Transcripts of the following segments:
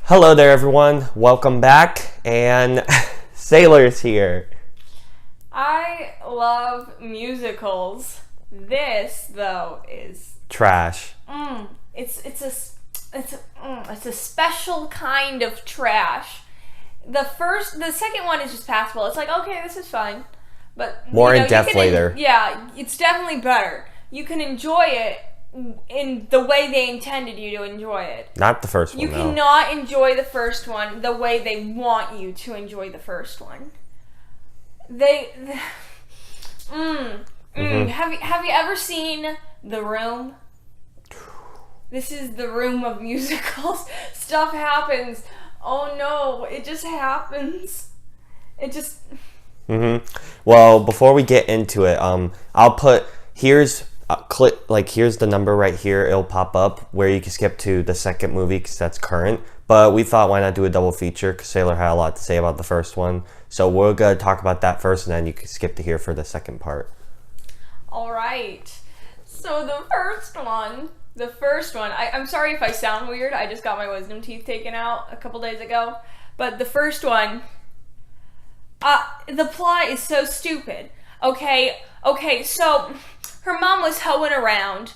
Hello there, everyone. Welcome back, and Sailor's here. I love musicals. This, though, is Trash. it's a special kind of trash. The second one is just passable. It's like, okay, this is fine, but More in depth later. Yeah, it's definitely better. You can enjoy it in the way they intended you to enjoy it. Not the first one, You though. cannot enjoy the first one the way they want you to enjoy the first one. Have you ever seen The Room? This is the room of musicals. Stuff happens. Oh no, it just happens. It just... Well, before we get into it, I'll put here's the number right here. It'll pop up where you can skip to the second movie because that's current. But we thought, why not do a double feature? Because Sailor had a lot to say about the first one. So we're gonna talk about that first, and then you can skip to here for the second part. All right. So the first one. I'm sorry if I sound weird. I just got my wisdom teeth taken out a couple days ago. But the first one, the plot is so stupid. Okay, so her mom was hoeing around,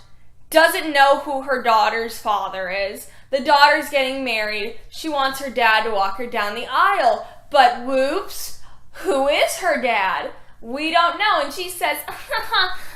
doesn't know who her daughter's father is. The daughter's getting married. She wants her dad to walk her down the aisle. But whoops, who is her dad? We don't know. And she says,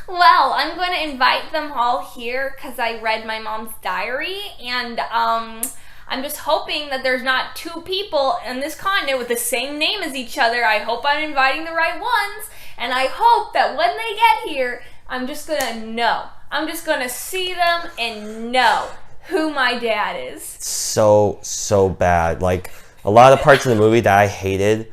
well, I'm going to invite them all here because I read my mom's diary. And I'm just hoping that there's not two people in this continent with the same name as each other. I hope I'm inviting the right ones. And I hope that when they get here, I'm just going to know. I'm just going to see them and know who my dad is. So bad. Like, a lot of the parts of the movie that I hated,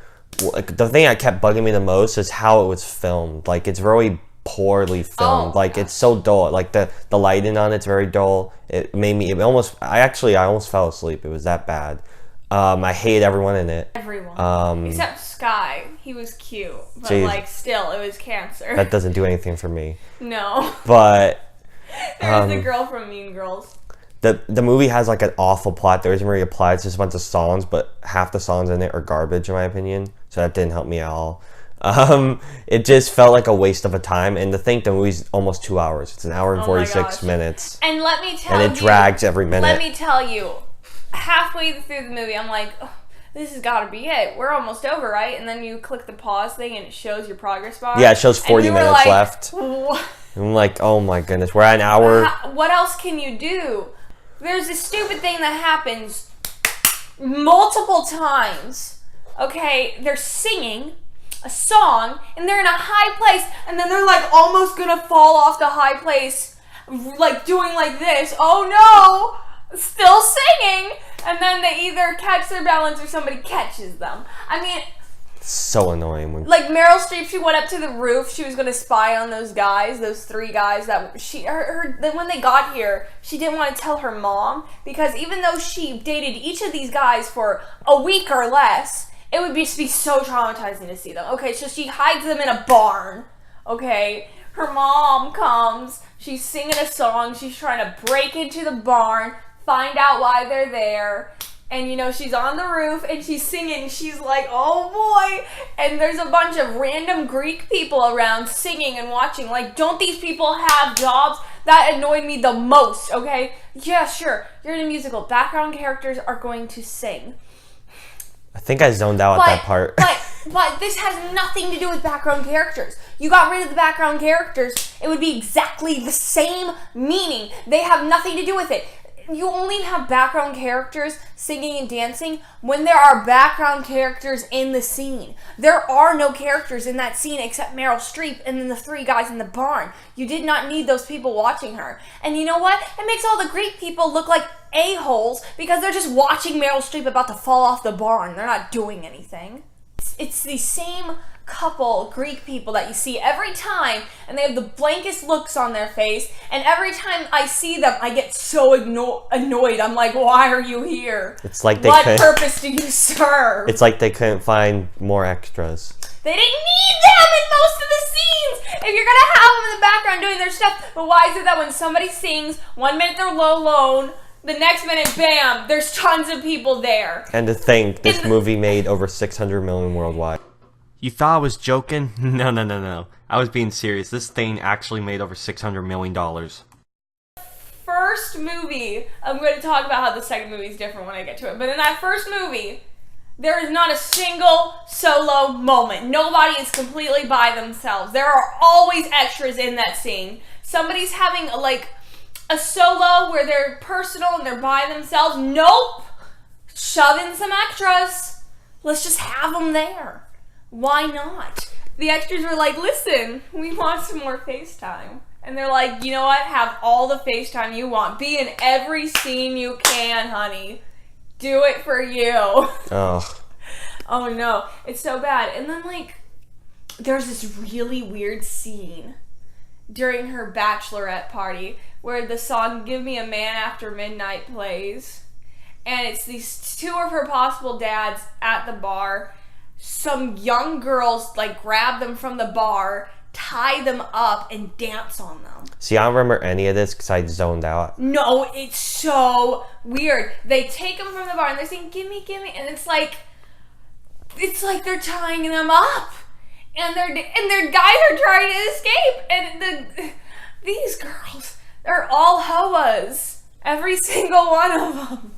like, the thing that kept bugging me the most is how it was filmed. Like, it's very poorly filmed. It's so dull. Like, the lighting on it's very dull. I almost fell asleep. It was that bad. I hate everyone in it. Everyone. Except Sky. He was cute. But, still, it was cancer. That doesn't do anything for me. No. But there's the girl from Mean Girls. The movie has, like, an awful plot. There isn't really a plot. It's just a bunch of songs, but half the songs in it are garbage, in my opinion. So that didn't help me at all. It just felt like a waste of a time. And to think the movie's almost 2 hours. It's an hour and 46 minutes. And let me tell you... And it drags every minute. Let me tell you... halfway through the movie, I'm like, oh, this has got to be it. We're almost over, right? And then you click the pause thing, and it shows your progress bar. Yeah, it shows 40 minutes left. What? I'm like, oh my goodness, we're at an hour. What else can you do? There's this stupid thing that happens multiple times. Okay, they're singing a song, and they're in a high place, and then they're like almost gonna fall off the high place, like doing like this. Oh no! Still singing, and then they either catch their balance or somebody catches them. I mean, so annoying. Like Meryl Streep, she went up to the roof. She was going to spy on those guys, those three guys that then when they got here, she didn't want to tell her mom because even though she dated each of these guys for a week or less, it would just be so traumatizing to see them. Okay, so she hides them in a barn. Okay, her mom comes. She's singing a song. She's trying to break into the barn. Find out why they're there, and she's on the roof and she's singing. She's like, oh boy, and there's a bunch of random Greek people around singing and watching. Like, don't these people have jobs? That annoyed me the most. Okay, yeah, sure, you're in a musical, background characters are going to sing. I think I zoned out at that part. But this has nothing to do with background characters. You got rid of the background characters, it would be exactly the same meaning. They have nothing to do with it. You only have background characters singing and dancing when there are background characters in the scene. There are no characters in that scene except Meryl Streep and then the three guys in the barn. You did not need those people watching her. And you know what? It makes all the Greek people look like a-holes because they're just watching Meryl Streep about to fall off the barn. They're not doing anything. It's the same couple Greek people that you see every time, and they have the blankest looks on their face, and every time I see them I get so annoyed. I'm like, why are you here? It's like what purpose do you serve? It's like they couldn't find more extras. They didn't need them in most of the scenes if you're gonna have them in the background doing their stuff. But why is it that when somebody sings, 1 minute they're alone, The next minute, bam, there's tons of people there. And to think, this movie made over 600 million worldwide. You thought I was joking? No. I was being serious. This thing actually made over $600 million. First movie, I'm going to talk about how the second movie is different when I get to it, but in that first movie, there is not a single solo moment. Nobody is completely by themselves. There are always extras in that scene. Somebody's having a solo where they're personal and they're by themselves. Nope. Shove in some extras. Let's just have them there. Why not? The extras were like, listen, we want some more FaceTime. And they're like, you know what? Have all the FaceTime you want. Be in every scene you can, honey. Do it for you. Oh. Oh no. It's so bad. And then there's this really weird scene during her bachelorette party where the song Give Me a Man After Midnight plays. And it's these two of her possible dads at the bar. Some young girls grab them from the bar, tie them up, and dance on them. See, I don't remember any of this because I zoned out. No, it's so weird. They take them from the bar and they're saying, gimme, and it's like they're tying them up. And their guys are trying to escape. And these girls, they're all hoas. Every single one of them.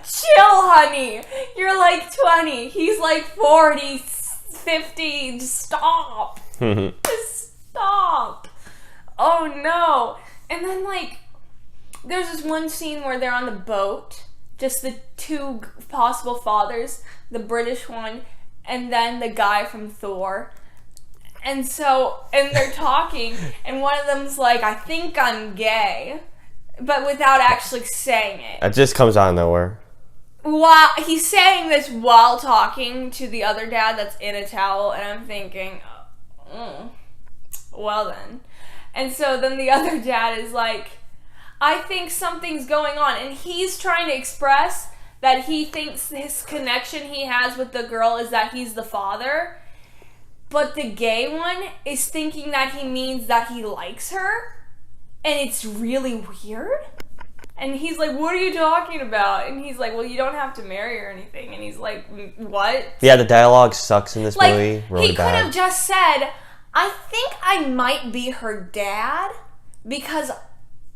Chill, honey. You're 20. He's 40, 50. Just stop. Just stop. Oh no. And then there's this one scene where they're on the boat. Just the two possible fathers. The British one. And then the guy from Thor. And they're talking. And one of them's I think I'm gay. But without actually saying it. It just comes out of nowhere. While he's saying this while talking to the other dad that's in a towel, and I'm thinking, well then. And so then the other dad is I think something's going on, and he's trying to express that he thinks his connection he has with the girl is that he's the father, but the gay one is thinking that he means that he likes her, and it's really weird. And he's like, what are you talking about? And he's like, well, you don't have to marry her or anything. And he's like, what? Yeah, the dialogue sucks in this movie. Really he could have just said, I think I might be her dad because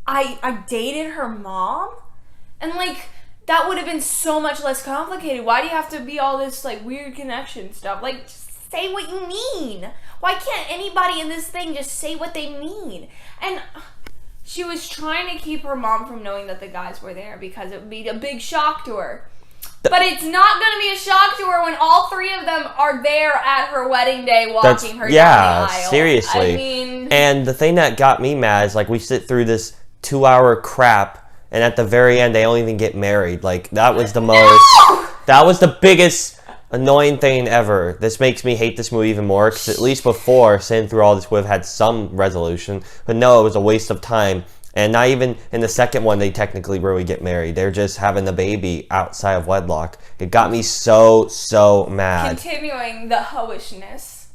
I dated her mom. And that would have been so much less complicated. Why do you have to be all this weird connection stuff? Just say what you mean. Why can't anybody in this thing just say what they mean? And she was trying to keep her mom from knowing that the guys were there because it would be a big shock to her. But it's not going to be a shock to her when all three of them are there at her wedding day walking her down the aisle. Seriously. I mean... And the thing that got me mad is we sit through this 2-hour crap, and at the very end they don't even get married. That was the most... No! That was the biggest annoying thing ever. This makes me hate this movie even more because at least before, sitting through all this would have had some resolution. But no, it was a waste of time. And not even in the second one they technically really get married. They're just having the baby outside of wedlock. It got me so mad. Continuing the hoishness.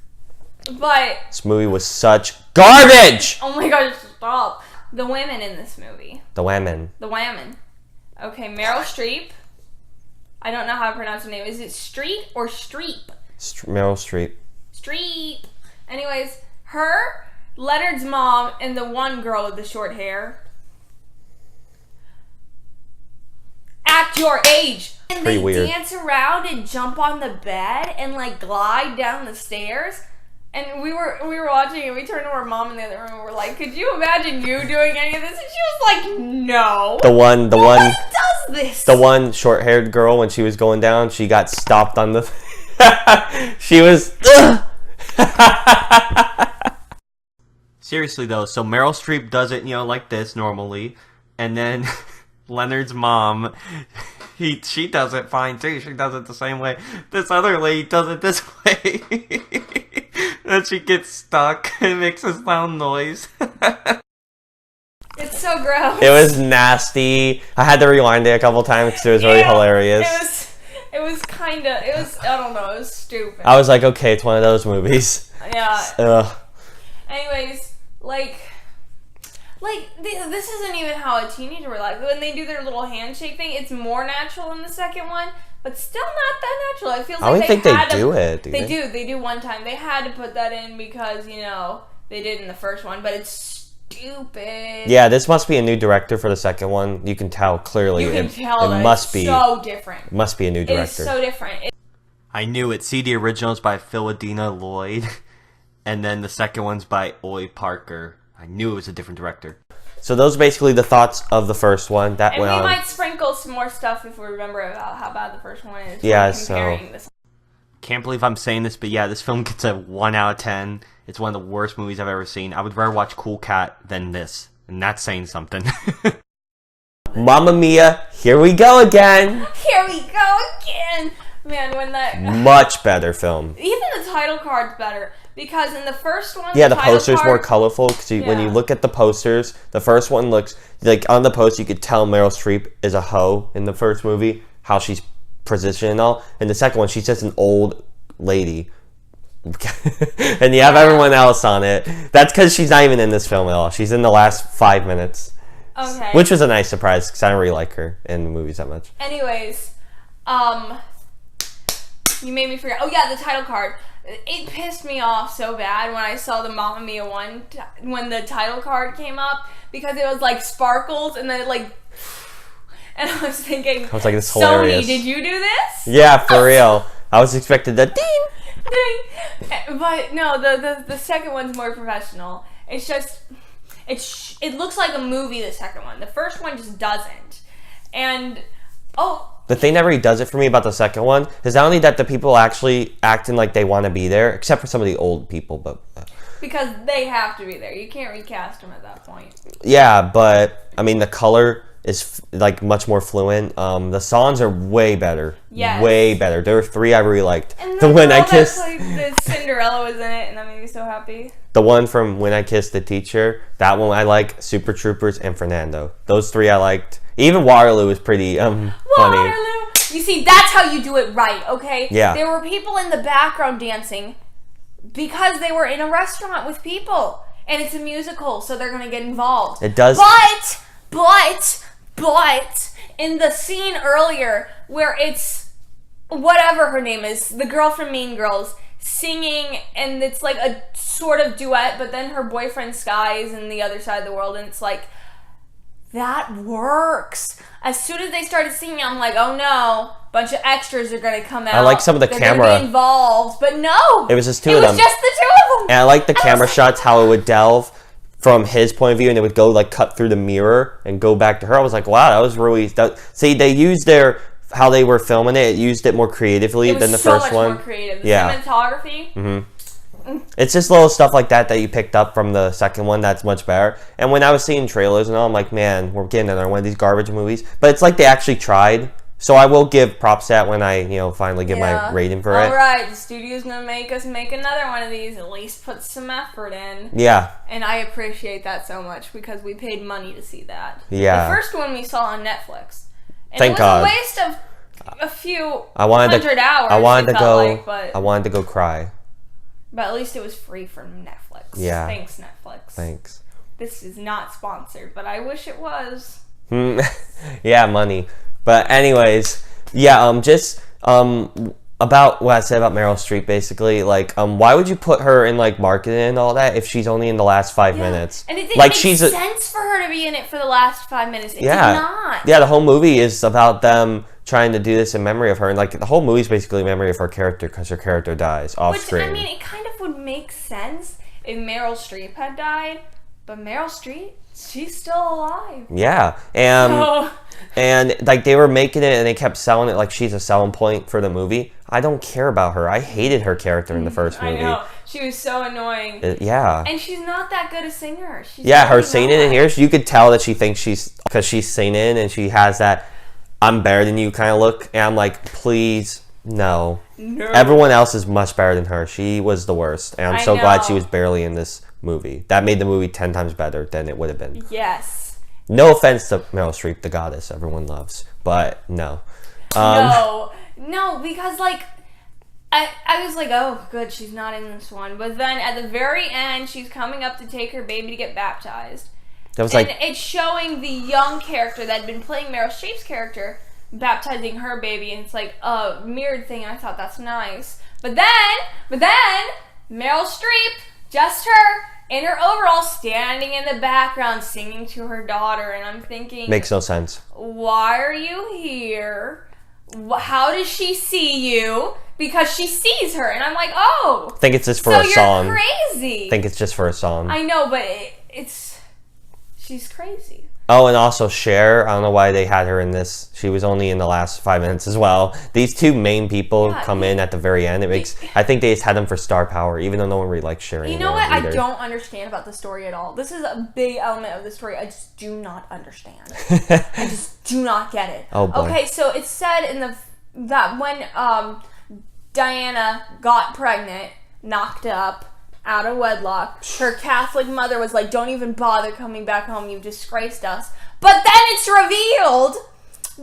But... This movie was such garbage! Oh my gosh, stop. The women in this movie. The women. Okay, Meryl Streep. I don't know how to pronounce her name. Is it Streep or Streep? Meryl Streep. Streep. Anyways, her, Leonard's mom, and the one girl with the short hair. Act your age. And Pretty they weird. dance around and jump on the bed and glide down the stairs. And we were watching and we turned to our mom in the other room and we're like, could you imagine you doing any of this? And she was like, no. The one Nobody does this. The one short-haired girl, when she was going down, she got stopped on the... she was... Seriously though, so Meryl Streep does it, like this normally, and then Leonard's mom, she does it fine too. She does it the same way. This other lady does it this way. And she gets stuck and makes this loud noise. It's so gross. It was nasty. I had to rewind it a couple times because it was really hilarious. It was I don't know, it was stupid. I was like, okay, it's one of those movies. Yeah. Ugh. Anyways, Like, this isn't even how a teenager would like. When they do their little handshake thing, it's more natural in the second one, but still not that natural. It feels like I don't think they do it. They do. They do one time. They had to put that in because, you know, they did in the first one, but it's stupid. Yeah, this must be a new director for the second one. You can tell clearly. You can tell it that must it's be so different. Must be a new director. It is so different. I knew it. See, the original's by Philodina Lloyd, and then the second one's by Oi Parker. I knew it was a different director. So those are basically the thoughts of the first one. That and went we on. might sprinkle some more stuff if we remember about how bad the first one is. Yeah, This. Can't believe I'm saying this, but yeah, this film gets a 1 out of 10. It's one of the worst movies I've ever seen. I would rather watch Cool Cat than this, and that's saying something. Mamma Mia, here we go again. Here we go again. Man, when that... Much better film. Even the title card's better. Because in the first one... Yeah, the poster's more colorful. Because when you Yeah. look at the posters, the first one looks... Like, on the poster, you could tell Meryl Streep is a hoe in the first movie. How she's positioned and all. In the second one, she's just an old lady. And you have everyone else on it. That's because she's not even in this film at all. She's in the last 5 minutes. Okay. Which was a nice surprise, because I don't really like her in the movies that much. Anyways, you made me forget. Oh yeah, the title card. It pissed me off so bad when I saw the Mamma Mia one when the title card came up because it was like sparkles and then it like, and I was thinking, I was like, this is Sony, hilarious. did you do this? Yeah, for real. I was expecting the ding. Ding. But no, the second one's more professional. It's just, it looks like a movie. The second one, the first one just doesn't. And the thing that really does it for me about the second one is not only that the people actually acting like they want to be there, except for some of the old people, but because they have to be there. You can't recast them at that point. yeah, but I mean the color is like much more fluent. The songs are way better. Yes. Way better. There were 3 I really liked. And The When I Kissed, the Cinderella was in it, and that made me so happy. the one from When I Kissed the Teacher, that one I like. Super Troopers and Fernando. Those 3 I liked. Even Waterloo was pretty funny. Waterloo. You see, that's how you do it right, okay? Yeah. There were people in the background dancing because they were in a restaurant with people, and it's a musical, so they're gonna get involved. It does. But in the scene earlier where it's whatever her name is, the girl from Mean Girls singing, and it's like a sort of duet, but then her boyfriend Sky is in the other side of the world, and it's like, that works. As soon as they started singing, I'm like, oh no, bunch of extras are gonna come out. I like some of the They're camera. gonna be involved, but no, It was just two of them. It was just the 2 of them. And I like the camera shots, how it would delve from his point of view, and it would go like cut through the mirror and go back to her. I was like, wow, that was really. See, they used how they were filming it. It used it more creatively than the first one. It was so much more creative. The Yeah. cinematography. It's just little stuff like that you picked up from the second one that's much better. And when I was seeing trailers and all, I'm like, man, we're getting another one of these garbage movies. But it's like they actually tried. So I will give props to that when I, finally give my rating for it. All right, the studio's gonna make us make another one of these. At least put some effort in. Yeah. And I appreciate that so much because we paid money to see that. Yeah. The first one we saw on Netflix. And Thank it was God. a waste of a few I wanted hundred hours. I wanted it to felt go. like, but, I wanted to go cry. but at least it was free from Netflix. Yeah. Thanks, Netflix. Thanks. This is not sponsored, but I wish it was. Yeah, money. But anyways, yeah. Just about what I said about Meryl Streep, basically, like, why would you put her in like marketing and all that if she's only in the last 5 minutes? And it didn't like make she's sense for her to be in it for the last 5 minutes. It yeah, did not. yeah. The whole movie is about them trying to do this in memory of her, and like the whole movie is basically a memory of her character because her character dies off screen. I mean, it kind of would make sense if Meryl Streep had died, but Meryl Streep, she's still alive. Yeah, and like they were making it and they kept selling it like she's a selling point for the movie. I don't care about her. I hated her character in the first movie. I know. She was so annoying. Yeah. And she's not that good a singer. She's her really singing in not. here, you could tell that she thinks because she's singing and she has that I'm better than you kind of look. And I'm like, please, no. Everyone else is much better than her. She was the worst. And I'm so glad she was barely in this movie. That made the movie 10 times better than it would have been. Yes. No offense to Meryl Streep, the goddess everyone loves. But no. No, because like I was like, oh, good, she's not in this one. But then at the very end, she's coming up to take her baby to get baptized. That was and like it's showing the young character that had been playing Meryl Streep's character baptizing her baby, and it's like a mirrored thing, and I thought that's nice. But then Meryl Streep, just her in her overall, standing in the background singing to her daughter, and I'm thinking, makes no sense. why are you here? How does she see you? Because she sees her, and I'm like, oh, I think it's just for so a song. you're crazy. I think it's just for a song. I know, but she's crazy. Oh, and also Cher. I don't know why they had her in this. She was only in the last 5 minutes as well. These two main people come in at the very end. I think they just had them for star power, even though no one really likes Cher anymore. You know what? Either. I don't understand about the story at all. This is a big element of the story I just do not understand. I just do not get it. Oh boy. Okay, so it's said in that when Diana got pregnant, knocked up, out of wedlock, her Catholic mother was like, don't even bother coming back home, you've disgraced us. But then it's revealed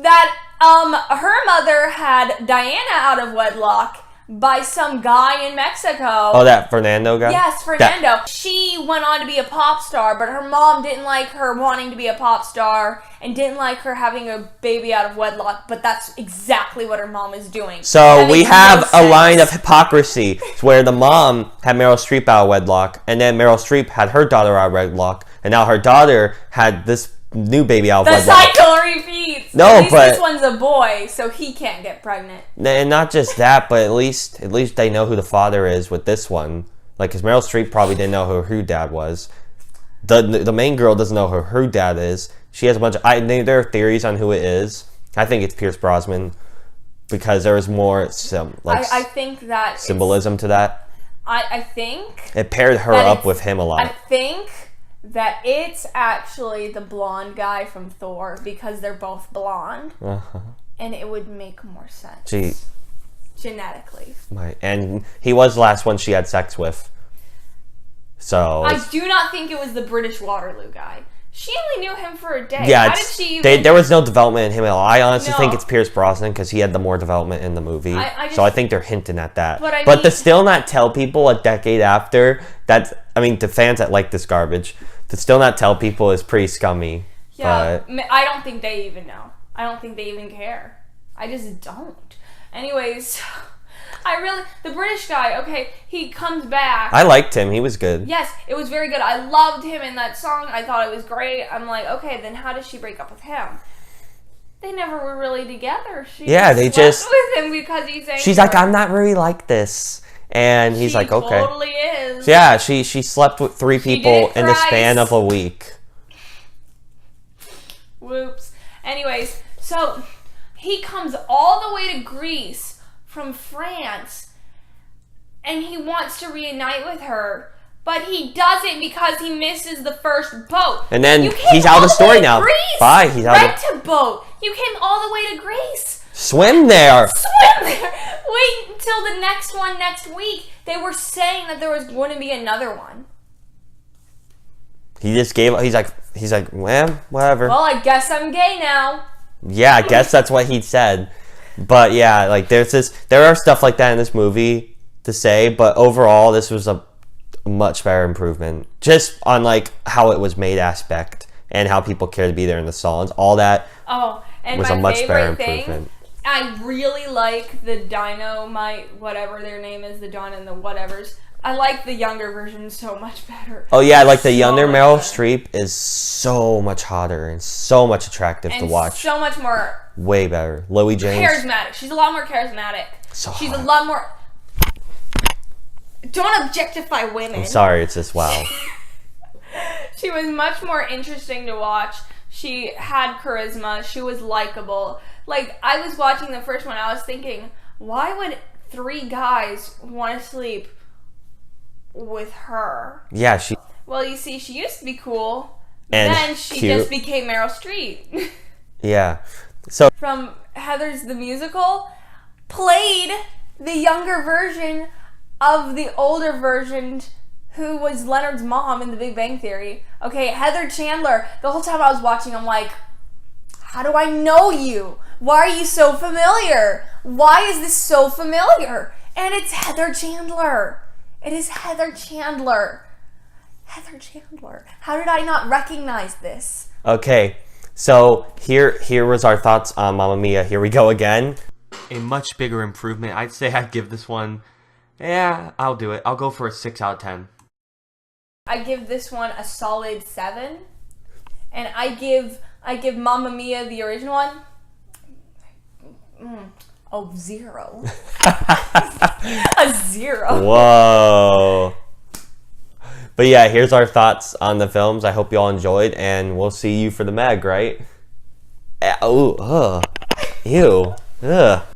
that her mother had Diana out of wedlock by some guy in Mexico. Oh, that Fernando guy? Yes, Fernando. She went on to be a pop star, but her mom didn't like her wanting to be a pop star and didn't like her having a baby out of wedlock, but that's exactly what her mom is doing. So we have a line of hypocrisy where the mom had Meryl Streep out of wedlock, and then Meryl Streep had her daughter out of wedlock, and now her daughter had this new baby out of wedlock. The cycle repeats. No, at least but this one's a boy, so he can't get pregnant. And not just that, but at least they know who the father is with this one. Like, because Meryl Streep probably didn't know who her dad was. The main girl doesn't know who her dad is. She has a bunch of... there are theories on who it is. I think it's Pierce Brosnan because there was more I think that symbolism to that. I think... It paired her up with him a lot. I think that it's actually the blonde guy from Thor because they're both blonde. Uh-huh. And it would make more sense. Gee. Genetically. And he was the last one she had sex with. So... I do not think it was the British Waterloo guy. She only knew him for a day. Yeah, how did she even... there was no development in him at all. I honestly think it's Pierce Brosnan because he had the more development in the movie. So I think they're hinting at that. But to still not tell people a decade after, to fans that like this garbage, to still not tell people is pretty scummy. Yeah, I don't think they even know. I don't think they even care. I just don't. Anyways... the British guy, okay, he comes back. I liked him. He was good. Yes, it was very good. I loved him in that song. I thought it was great. I'm like, okay, then how does she break up with him? They never were really together. They just with him because he sang. She's like, I'm not really like this. And he's like, okay. She totally is. Yeah, she slept with 3 people in the span of a week. Whoops. Anyways, so he comes all the way to Greece from France, and he wants to reunite with her, but he doesn't because he misses the first boat. And then he's out of the story now. Bye. He's out. Rent a boat. You came all the way to Greece. Swim there. Wait until the next one next week. They were saying that there was going to be another one. He just gave. He's like, well, whatever. Well, I guess I'm gay now. Yeah, I guess that's what he said. But yeah, like there are stuff like that in this movie to say, but overall this was a much better improvement. Just on like how it was made aspect and how people care to be there in the songs. All that was a much better improvement. I really like the Dynamite, whatever their name is, the Dawn and the whatevers. I like the younger version so much better. Oh yeah, like the younger Meryl Streep is so much hotter and so much attractive to watch. So much more. Way better. Louis James. Charismatic. She's a lot more charismatic. She's hot. A lot more. Don't objectify women. I'm sorry, it's just wow. She was much more interesting to watch. She had charisma. She was likable. Like, I was watching the first one, I was thinking, why would 3 guys want to sleep with her? Yeah, Well, you see, she used to be cool. And then she just became Meryl Streep. Yeah. So from Heathers the Musical, played the younger version of the older version who was Leonard's mom in The Big Bang Theory. Okay, Heather Chandler. The whole time I was watching, I'm like, how do I know you? Why are you so familiar? Why is this so familiar? And it's Heather Chandler. It is Heather Chandler. Heather Chandler. How did I not recognize this? Okay, so here was our thoughts on Mamma Mia. Here we go again. A much bigger improvement. I'd say I'd give this one, yeah, I'll do it. I'll go for a 6 out of 10. I give this one a solid 7. And I give Mamma Mia, the original one, a 0. A 0. Whoa. But yeah, here's our thoughts on the films. I hope you all enjoyed, and we'll see you for the Meg, right? Oh, ew. Ugh.